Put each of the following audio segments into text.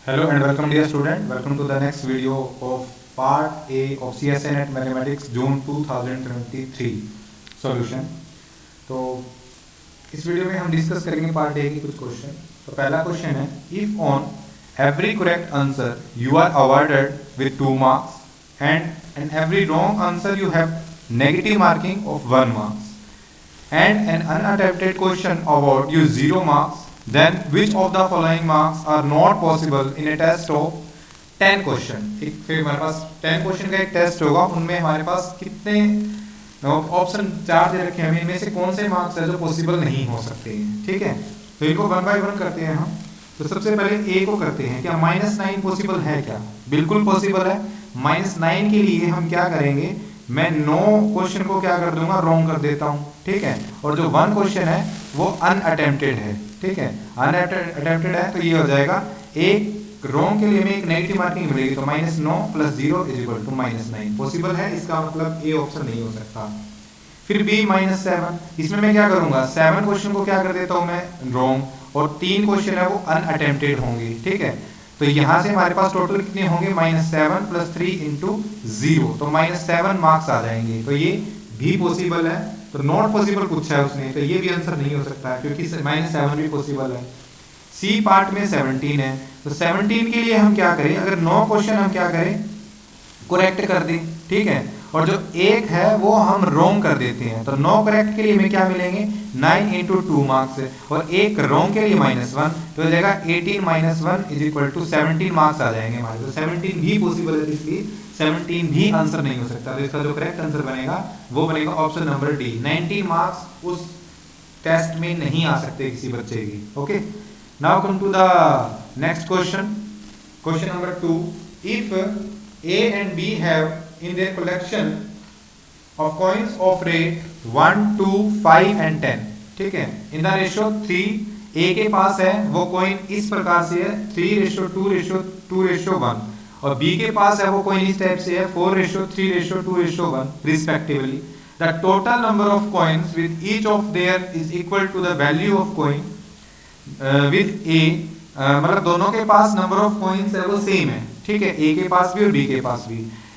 Hello and welcome dear student. Welcome to the next video of part A of CSNet Mathematics June 2023 solution. तो इस video में हम discuss करेंगे part A की कुछ question. तो पहला क्वेश्चन है, if on every correct answer you are awarded with 2 marks and every wrong answer you have negative marking of 1 marks and an unattempted question award you 0 marks, then which of the following marks are not possible in a test of 10 question. एक फिर हमारे पास 10 question का एक test होगा, उनमें हमारे पास कितने option 4 दे रखे हैं, इनमें से कौन से मार्क्स है जो पॉसिबल नहीं हो सकते हैं। ठीक है, तो इनको 1 by 1 करते हैं हम। तो सबसे पहले ए को करते हैं, क्या -9 पॉसिबल है? क्या बिल्कुल पॉसिबल है। -9 के लिए हम क्या करेंगे, मैं 9 क्वेश्चन को क्या कर दूंगा, रॉन्ग कर देता हूं। ठीक है, और जो 1 क्वेश्चन है वो अनअटेम्प्टेड है। ठीक है, अनअटेम्प्टेड है तो ये हो जाएगा, एक रॉन्ग के लिए हमें एक नेगेटिव मार्किंग मिलेगी, तो -9 + 0 = -9 पॉसिबल है। इसका मतलब ए ऑप्शन नहीं हो सकता। फिर बी -7, इसमें मैं क्या करूंगा, 7 क्वेश्चन को क्या कर देता हूं मैं, रॉन्ग, और 3 क्वेश्चन है वो अनअटेम्प्टेड होंगे। ठीक है, तो यहां से हमारे पास टोटल कितने होंगे, -7 + 3 × 0, तो -7 मार्क्स आ जाएंगे। तो ये भी पॉसिबल है। तो नॉट पॉसिबल पूछा है उसने, तो ये भी आंसर नहीं हो सकता है क्योंकि -7 भी पॉसिबल है। सी पार्ट में 17 है, तो 17 के लिए हम क्या करें, अगर 9 क्वेश्चन हम क्या करें, करेक्ट कर दें। ठीक है, और जो एक है वो हम रॉन्ग कर देते हैं, तो 9 करेक्ट के लिए हमें क्या मिलेंगे, 9 × 2 मार्क्स, और एक रॉन्ग के लिए -1, तो हो जाएगा 18 - 1 = 17 मार्क्स आ जाएंगे हमारे। तो 17 भी पॉसिबल है, इसलिए 17 भी आंसर नहीं हो सकता। तो इसका जो करेक्ट आंसर बनेगा वो बनेगा ऑप्शन नंबर डी। 90 मार्क्स उस टेस्ट में नहीं आ सकते किसी बच्चे की। Okay, now come to the next question. Question number 2, if A and B have in their collection of coins of rate 1, 2, 5 and 10, ठीक है, इन द रेशियो 3, A के पास है वो कॉइन इस प्रकार से है 3:2:1, और B के पास है वो कॉइन इस टाइप से है 4:3:2:1 respectively. The total number of coins with each of their is equal to the value of coin with A, मतलब दोनों के पास नंबर ऑफ कॉइन्स है वो सेम है। ठीक है, ए के पास भी और बी के पास भी।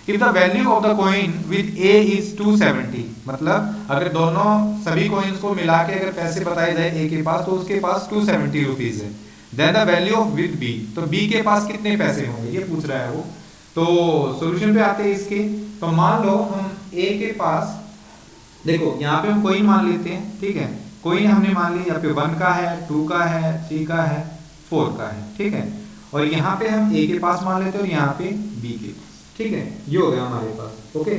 If the value of the coin with A is 270, मतलब अगर दोनों सभी कॉइन्स को मिला के अगर पैसे बताए जाए ए के पास, तो उसके पास 270 रुपीज है। Then the value of with B, तो बी के पास कितने पैसे होंगे ये पूछ रहा है वो। तो सॉल्यूशन पे आते हैं इसके। तो मान लो हम ए के पास, देखो यहाँ पे हम कॉइन मान लेते हैं। ठीक है, कॉइन हमने मान लिया, यहाँ पे 1 का है, 2 का है, 3 का है, 4 का है। ठीक है, और यहाँ पे हम ए के पास मान लेते हैं और यहाँ पे बी के पास। ठीक है, ये हो गया हमारे पास। ओके,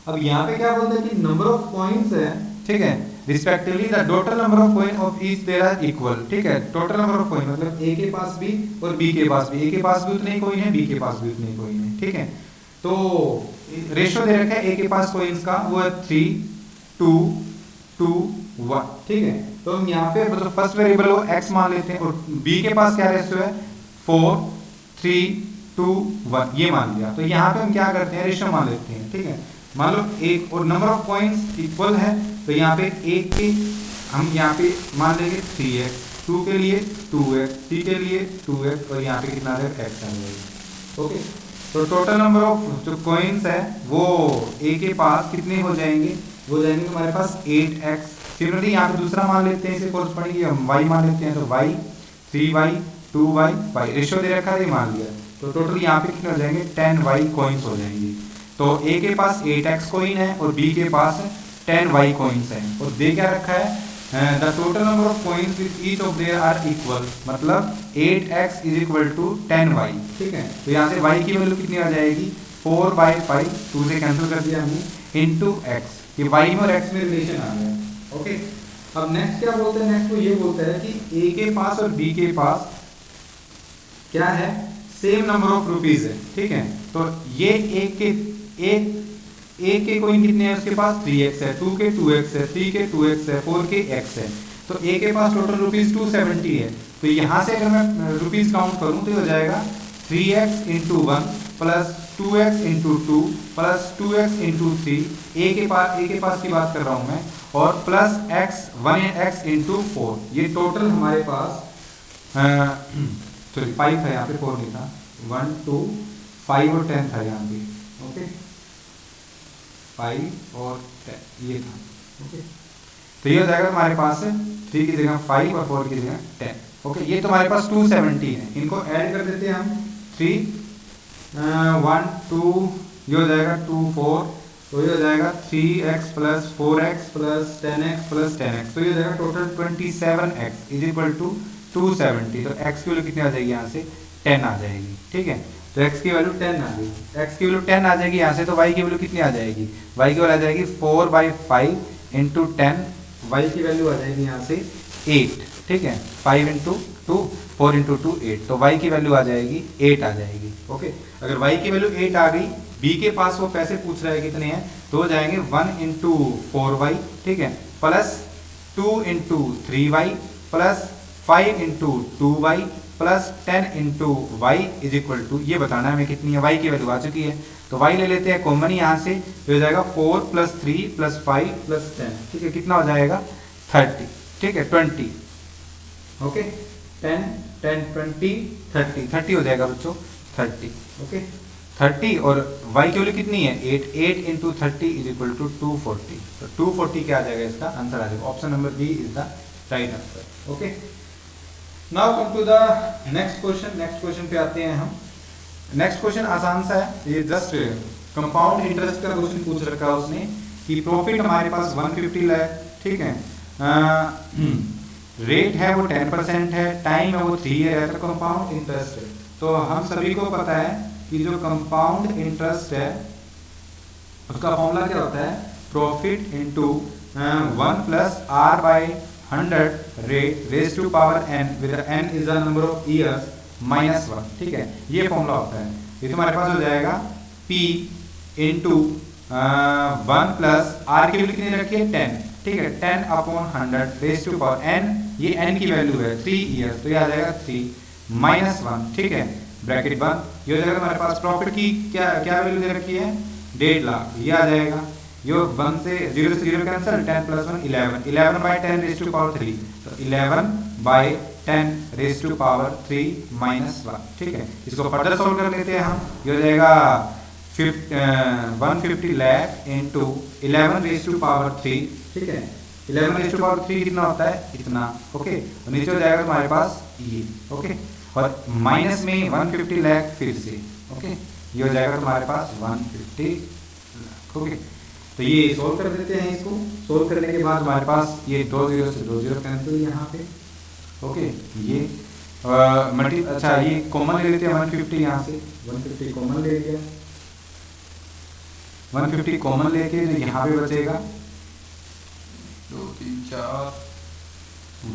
अब यहाँ पे क्या बोलते हैं कि नंबर ऑफ कॉइन्स है, ठीक है, respectively the total number of coin of each there are equal. ठीक है, टोटल नंबर ऑफ कॉइन मतलब ए के पास भी और बी के पास भी, ए के पास भी उतने ही कॉइन है, बी के पास भी उतने ही कॉइन है। ठीक है, तो रेशियो दे रखा है ए के पास कॉइन्स का, वो है 3, 2, 2, 1। ठीक है, तो हम यहाँ पे मतलब फर्स्ट वेरिएबल वो x मान लेते हैं, और b के पास क्या रेशियो है, 4, 3, 2, 1 ये मान लिया। तो यहाँ पे हम क्या करते हैं, रेशियो मान लेते हैं। ठीक है, मान लो एक और नंबर ऑफ कॉइन्स इक्वल है, तो यहाँ पे एक के हम यहाँ पे मान लेंगे 3x, 2 के लिए 2x, 3 के लिए 2x, और यहाँ पे कितना आ जाएगा, x आ जाएगा। ओके, तो टोटल नंबर ऑफ जो कॉइन्स है वो a के पास कितने हो जाएंगे, वो जाएंगे हमारे पास 8x। सिमिलरली यहाँ पे दूसरा मान लेते हैं, इसे कोरस्पॉन्डिंग हम y मान लेते हैं, तो y 3y 2y y ratio दे रखा है, मान लिया। तो टोटल यहाँ पे कितने हो जाएंगे, 10y कॉइन्स हो जाएंगे। तो a के पास 8x कॉइन है और b के पास 10y कॉइन्स है, और दे क्या रखा है, the total number of coins with each of their are equal, मतलब 8x = 10y। ठीक है, तो यहाँ से y की वैल्यू कितनी आ जाएगी, 4/5, 2 से कैंसिल कर दिया हमने, इंटू x। ये y में और x में रिलेशन आ गया। ओके, अब नेक्स्ट क्या बोलते हैं, नेक्स्ट वो ये बोलता है कि a के पास और b के पास क्या है, सेम नंबर ऑफ रुपीज है। ठीक है, तो ये एक के कॉइन कितने हैं, उसके पास 3x है, 2 के 2x है, 3 के 2x है, 4 के x है। तो a के पास टोटल रुपीज 270 है। तो यहाँ से अगर मैं रुपीज काउंट करूँ तो हो जाएगा 3x × 1 + 2x × 2 + 2x × 3, a के पास की बात कर रहा हूँ मैं, और प्लस x 1x × 4। ये टोटल हमारे पास सॉरी 5 था यहाँ पे, 4 नहीं था, 1 2 5 और 10 था यहाँ पे, ओके 5 और 10 ये था, ओके। तो ये हो जाएगा हमारे पास 3 की जगह 5 और 4 की जगह 10, ओके। ये तो हमारे पास 270 है, इनको ऐड कर देते हैं हम 3 1 2, ये हो जाएगा 2 4, तो ये हो जाएगा 3x plus 4x plus 10x plus 10x, तो ये हो जाएगा total 27x is equal to 270। तो x की वैल्यू कितनी आ जाएगी यहाँ से 10 आ जाएगी, ठीक है। तो x की वैल्यू 10 आ गई, x की वैल्यू 10 आ जाएगी यहाँ से। तो y की वैल्यू कितनी आ जाएगी, y की वैल्यू आ जाएगी 4/5 इंटू 10, y की वैल्यू आ जाएगी यहाँ से 8, ठीक है। 5 इंटू 2 4 इंटू 2 8, तो y की वैल्यू आ जाएगी 8 आ जाएगी, ओके। अगर y की वैल्यू 8 आ गई, b के पास वो पैसे पूछ रहा है कितने हैं, तो हो जाएंगे 1 इंटू 4y, ठीक है, plus 2 into 3y plus 5 into 2y plus 10 into y is equal to, ये बताना है हमें कितनी है, y की वैल्यू आ चुकी है। तो y ले लेते हैं कॉमन यहाँ से, तो हो जाएगा 4 प्लस 3 प्लस 5 प्लस 10, ठीक है, कितना हो जाएगा 30, ठीक है 20, ओके 10 10 20 30 30 हो जाएगा बच्चों 30, ओके 30। और y की वैल्यू कितनी है 8, 8 इंटू 30 इज इक्वल टू 240, तो 240 क्या आ जाएगा, इसका आंसर आ जाएगा, option number B is the right answer, okay. Now come to the next question, next question पे आते हैं हम। नेक्स्ट क्वेश्चन आसान सा है, ये जस्ट कंपाउंड इंटरेस्ट का क्वेश्चन पूछ रखा है उसने कि प्रॉफिट हमारे पास 150 लाख, ठीक है, रेट है वो 10% है, टाइम है वो 3 ईयर है, तो कंपाउंड इंटरेस्ट है। तो हम सभी को पता है कि जो कंपाउंड इंटरेस्ट है उसका फॉर्मूला क्या होता है, profit into 1 plus r by 100 rate raise to power n with n is the number of years minus 1, ठीक है, ये फॉर्मूला होता है। ये तुम्हारे पास हो जाएगा p इंटू 1 प्लस r की वैल्यू कितनी रखी है 10, ठीक है, 10 upon 100 raise to power n, ये n की वैल्यू है 3 ईयर्स, तो ये आ जाएगा 3 माइनस 1, ठीक है, ब्रैकेट 1। ये हो जाएगा हमारे पास प्रॉफिट की क्या क्या वैल्यू दे रखी है 1.5 लाख, ये आ जाएगा, यो 1 से 0 से 0 cancel, 10 plus 1 11, 11 by 10 raise to power 3, तो 11 by 10 raise to power 3 minus 1, ठीक है। इसको फर्दर सॉल्व कर लेते हैं हम, ये हो जाएगा 150 lakh into 11 raise to power 3, ठीक है, 11 रेज टू पावर 3 कितना होता है इतना, ओके। और नीचे हो जाएगा तुम्हारे पास ये, ओके, और माइनस में 150 लाख फिर से, ओके, ये हो जाएगा तुम्हारे पास 150 लाख, ओके। तो ये सोल्व कर देते हैं, इसको सोल्व करने के बाद हमारे पास ये 2 0 से 2 0 कैंसिल यहाँ पे, ओके, ये अच्छा ये कॉमन ले लेते हैं 150 यहाँ से, 150 कॉमन ले लिया, 150 कॉमन लेके जो यहाँ पे बचेगा 2 3 4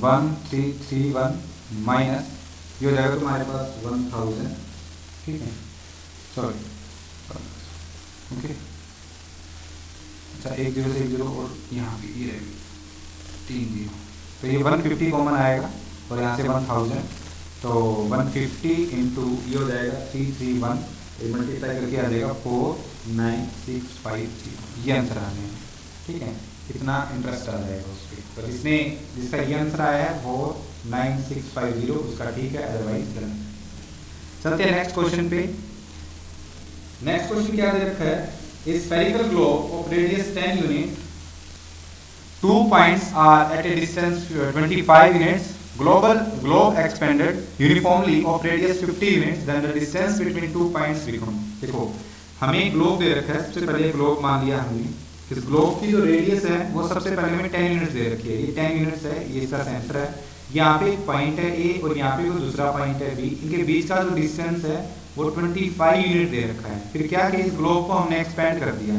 1 3 3 1 माइनस, ये हो जाएगा तुम्हारे पास 1000, ठीक है, सॉरी, ओके, अच्छा 1 0 से 1 0 और यहाँ पे ये रहेगी 3 0, तो ये 150 कॉमन आएगा और यहाँ से 1000, तो 150 इंटू ये हो जाएगा 331, ये मल्टीप्लाई करके आ जाएगा 49650, ये आंसर आने हैं, ठीक है, कितना इंटरेस्ट आ जाएगा उस पर। तो इसने जिसका ये आंसर आया है 49650, उसका ठीक है, अदरवाइज गलत। चलते हैं नेक्स्ट क्वेश्चन पे। नेक्स्ट क्वेश्चन क्या दे रखा है, A spherical globe of radius 10 unit, 2 points are at a distance 25 units. Globe expanded uniformly of radius 50 units. Then the distance between 2 points become. देखो हमें ग्लोब दे रखा है, सबसे पहले ग्लोब मान लिया हमने, इस ग्लोब की जो रेडियस है वो सबसे पहले हमें 10 यूनिट्स दे रखी है, ये 10 यूनिट्स है, ये इसका सेंटर है, यहाँ पे एक पॉइंट है ए और यहाँ पे कोई दूसरा पॉइंट है बी, इनके बीच का जो डिस्टेंस है वो 25 यूनिट दे रखा है। फिर क्या कि इस ग्लोब को हमने एक्सपेंड कर दिया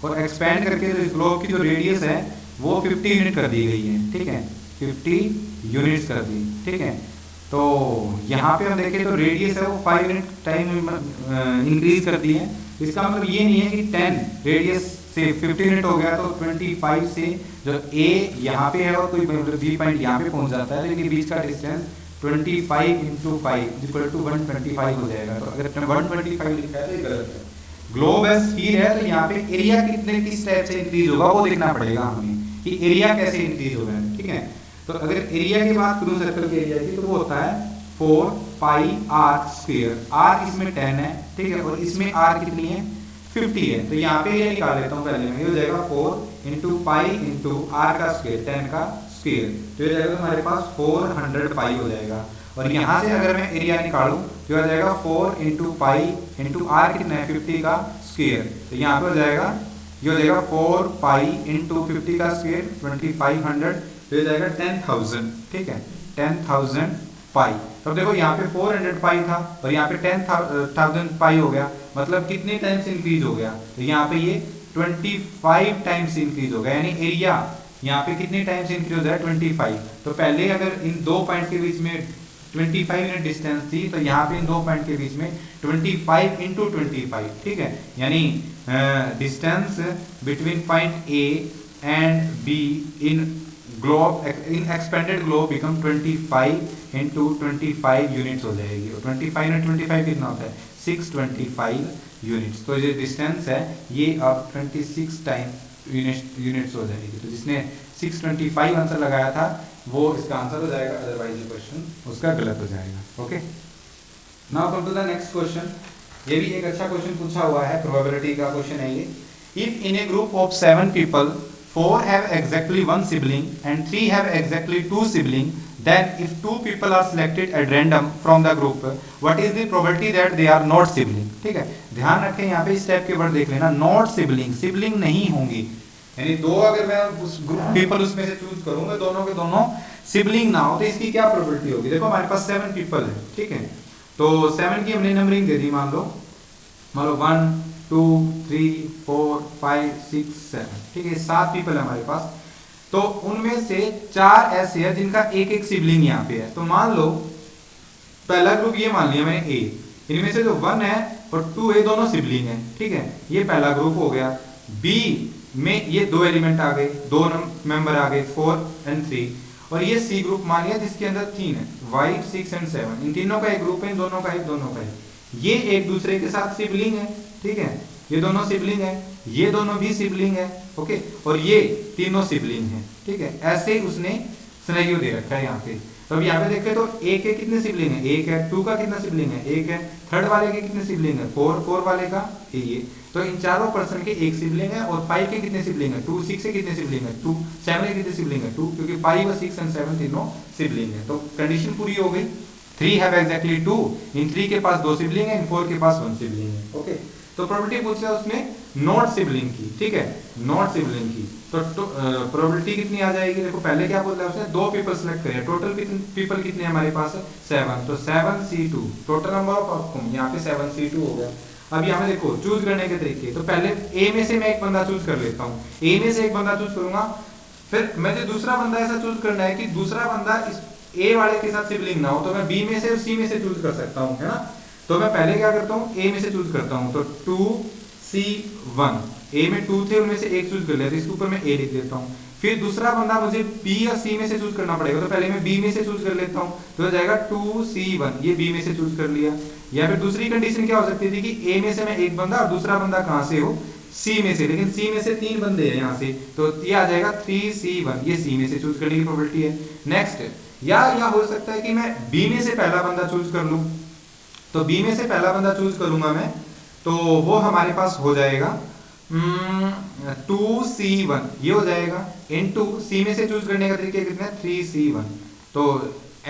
और एक्सपेंड करके इस ग्लोब की जो रेडियस है वो 50 यूनिट कर दी गई है, ठीक है, 50 यूनिट्स कर दी, ठीक है। तो यहाँ पे हम देखें तो रेडियस है वो 5 यूनिट टाइम इंक्रीज कर दी है। इसका मतलब ये नहीं है कि 10 रेडियस से 50 यूनिट हो गया तो 25 से जो ए यहाँ पे है और कोई बी पॉइंट यहाँ पे पहुंच जाता है, लेकिन बीच का डिस्टेंस 25 इंटू 5 इक्वल टू 125 हो जाएगा। तो अगर 125 लिखा है तो ये गलत है। ग्लोब है, स्फीयर है, तो यहाँ पे एरिया कितने किस टाइप से इंक्रीज होगा वो देखना पड़ेगा हमें कि एरिया कैसे इंक्रीज होगा, ठीक है। तो अगर एरिया की बात करूँ सर्कल के एरिया की तो वो होता है 4 पाई आर स्क्वायर, आर इसमें 10 है, ठीक है, और इसमें आर कितनी है 50 है, तो यहाँ पे ये निकाल लेता हूँ पहले में, ये हो जाएगा 4 इंटू पाई इंटू आर का स्क्वायर 10 का स्क्वायर, तो ये जाएगा हमारे पास 400 पाई हो जाएगा। और यहाँ से अगर मैं एरिया निकालूं तो हो जाएगा 4 इंटू पाई इंटू आर कितना है 50 का स्क्वायर, तो यहाँ पे हो जाएगा, ये हो जाएगा 4 पाई इंटू 50 का स्क्वायर 2500, तो हो जाएगा 10,000, ठीक है, 10,000 पाई। तो देखो यहाँ पे 400 पाई था और यहाँ पे 10,000 पाई हो गया, मतलब कितने टाइम्स इंक्रीज हो गया, तो यहाँ पे ये 25 टाइम्स इंक्रीज हो गया, यानी एरिया यहाँ पे कितने टाइम्स इंक्रीज हो जाए 25। तो पहले अगर इन दो पॉइंट के बीच में 25 यूनिट डिस्टेंस थी, तो यहाँ पे इन दो पॉइंट के बीच में 25 इंटू 25, ठीक है, यानी distance between point A and be in globe in expanded globe become 25 into 25 units हो जाएगी, और 25 इंटू 25 कितना होता है 625 यूनिट्स, तो ये डिस्टेंस है ये अब 26 टाइम यूनिट्स हो जाएगी। तो जिसने 625 आंसर लगाया था वो इसका आंसर हो जाएगा, अदरवाइज ये क्वेश्चन उसका गलत हो जाएगा। Okay, now come to the next question. ये भी एक अच्छा क्वेश्चन पूछा हुआ है, प्रोबेबिलिटी का क्वेश्चन है ये। If in A group of 7 people 4 have exactly 1 sibling and 3 have exactly 2 sibling, then if 2 people are selected at random from the group, what is the probability that they are not sibling? ठीक है, ध्यान रखें यहाँ पे इस type के word देख लेना, not sibling, sibling नहीं होंगी, यानी दो अगर मैं उस ग्रुप पीपल उसमें से चूज करूंगा दोनों के दोनों सिबलिंग ना हो, तो इसकी क्या प्रोबेबिलिटी होगी। देखो हमारे पास 7 पीपल है, ठीक है, तो 7 की हमने नंबरिंग दे दी, मान लो 1 2 3 4 5 6 7, ठीक है, 7 पीपल है हमारे पास। तो उनमें से 4 ऐसे हैं जिनका एक एक सिबलिंग यहाँ पे है। तो मान लो पहला ग्रुप ये मान लिया मैंने ए, इनमें से जो 1 है और 2 है दोनों सिबलिंग है, ठीक है, ये पहला ग्रुप हो गया। बी में ये 2 एलिमेंट आ गए, 2 मेंबर आ गए 4 एंड 3, और ये सी ग्रुप मान लिया जिसके अंदर 3 है, वाई 6 एंड 7, इन तीनों का एक ग्रुप है, इन दोनों का एक, दोनों का एक, ये एक दूसरे के साथ सिबलिंग है, ठीक है, ये दोनों सिबलिंग है, ये दोनों भी सिबलिंग है, ओके, और ये तीनों सिबलिंग है, ठीक है, ऐसे उसने सिनेरियो दे रखा है यहाँ पे। तो अब यहाँ पे देखें तो एक के कितने सिबलिंग है, एक है, 2 का कितना सिबलिंग है, एक है, थर्ड वाले के कितने सिबलिंग है, 4 वाले का ये, तो इन चारों पर्सन के एक सिबलिंग है, और 5 के कितने सिबलिंग है 2, 6 के कितने सिबलिंग है 2, 7 के कितने सिबलिंग है 2, क्योंकि 5 और 6 एंड 7 तीनों सिबलिंग है। तो कंडीशन पूरी हो गई, 3 हैव एग्जैक्टली 2, इन 3 के पास 2 सिबलिंग है, इन 4 के पास 1 सिबलिंग है, ओके। तो प्रोबेबिलिटी पूछ रहा है उसने नॉट सिबलिंग की, ठीक है, नॉट सिबलिंग की, तो प्रोबेबिलिटी कितनी आ जाएगी। देखो पहले क्या बोल रहा है उसने, 2 पीपल सेलेक्ट करें, टोटल पीपल कितने हमारे पास है 7, तो 7C2 total number of outcome यहाँ पे 7C2 हो गया। अब यहाँ पे देखो चूज करने के तरीके, तो पहले ए में से मैं एक बंदा चूज कर लेता हूँ, ए में से एक बंदा चूज करूंगा, फिर मुझे दूसरा बंदा ऐसा चूज करना है कि दूसरा बंदा इस ए वाले के साथ सिबलिंग ना हो, तो मैं बी में से और सी में से चूज कर सकता हूँ, है ना। तो मैं पहले क्या करता हूँ, ए में से चूज करता हूँ, तो 2C1, ए में 2 थे उनमें से एक चूज कर लिया, तो इसके ऊपर मैं ए लिख देता हूँ। फिर दूसरा बंदा मुझे बी या सी में से चूज करना पड़ेगा, तो पहले मैं बी में से चूज कर लेता हूँ, तो हो जाएगा 2C1, ये बी में से चूज कर लिया। या फिर दूसरी कंडीशन क्या हो सकती थी कि ए में से मैं एक बंदा और दूसरा बंदा कहाँ से हो, सी में से, लेकिन सी में से 3 बंदे हैं यहाँ से, तो ये आ जाएगा 3C1, ये सी में से चूज करने की प्रोबेबिलिटी है। नेक्स्ट, या हो सकता है कि मैं बी में से पहला बंदा चूज कर लूं, तो बी में से पहला बंदा चूज करूंगा मैं, तो वो हमारे पास हो जाएगा 2C1, ये हो जाएगा, इनटू सी में से चूज करने का तरीका कितना है 3C1, तो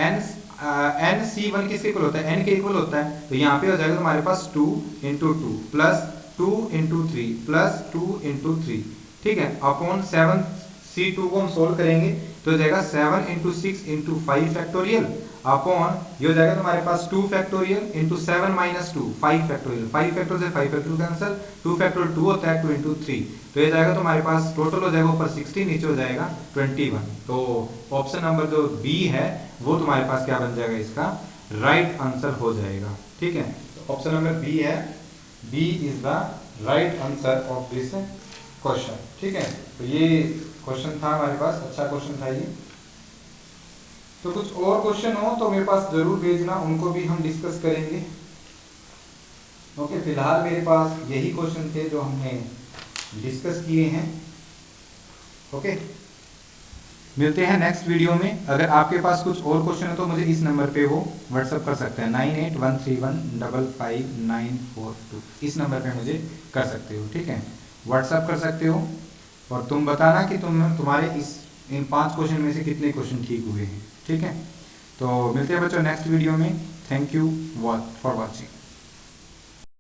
NC1 किसके इक्वल होता है, n के इक्वल होता है, तो यहाँ पे हो जाएगा हमारे पास 2 into 2 plus 2 into 3 plus 2 into 3, ठीक है, अपॉन 7C2 को हम सोल्व करेंगे तो हो जाएगा 7 इंटू 6 इंटू 5 फैक्टोरियल अपॉन ये हो जाएगा तुम्हारे पास 2 factorial into 7 minus 2 5 factorial, 5 factorial से 5 फैक्टोरियल कैंसिल, 2 फैक्टोरियल 2 होता है 2 इंटू 3, तो ये जाएगा तुम्हारे पास टोटल हो जाएगा ऊपर 60 नीचे हो जाएगा 21। तो ऑप्शन नंबर जो बी है वो तुम्हारे पास क्या बन जाएगा, इसका राइट आंसर हो जाएगा, ठीक है। ऑप्शन नंबर बी है, B is the right answer of this question, ठीक है। तो ये क्वेश्चन था हमारे पास, अच्छा क्वेश्चन था ये। तो कुछ और क्वेश्चन हो तो मेरे पास जरूर भेजना, उनको भी हम डिस्कस करेंगे। ओके, फिलहाल मेरे पास यही क्वेश्चन थे जो हमने डिस्कस किए हैं। ओके। मिलते हैं नेक्स्ट वीडियो में। अगर आपके पास कुछ और क्वेश्चन है तो मुझे इस नंबर पे वो व्हाट्सअप कर सकते हैं 9813155942। इस नंबर पे मुझे कर सकते हो, ठीक है, व्हाट्सअप कर सकते हो। और तुम बताना कि तुम्हारे इन 5 क्वेश्चन में से कितने क्वेश्चन ठीक हुए हैं, ठीक है। तो मिलते हैं बच्चों नेक्स्ट वीडियो में। Thank you for watching.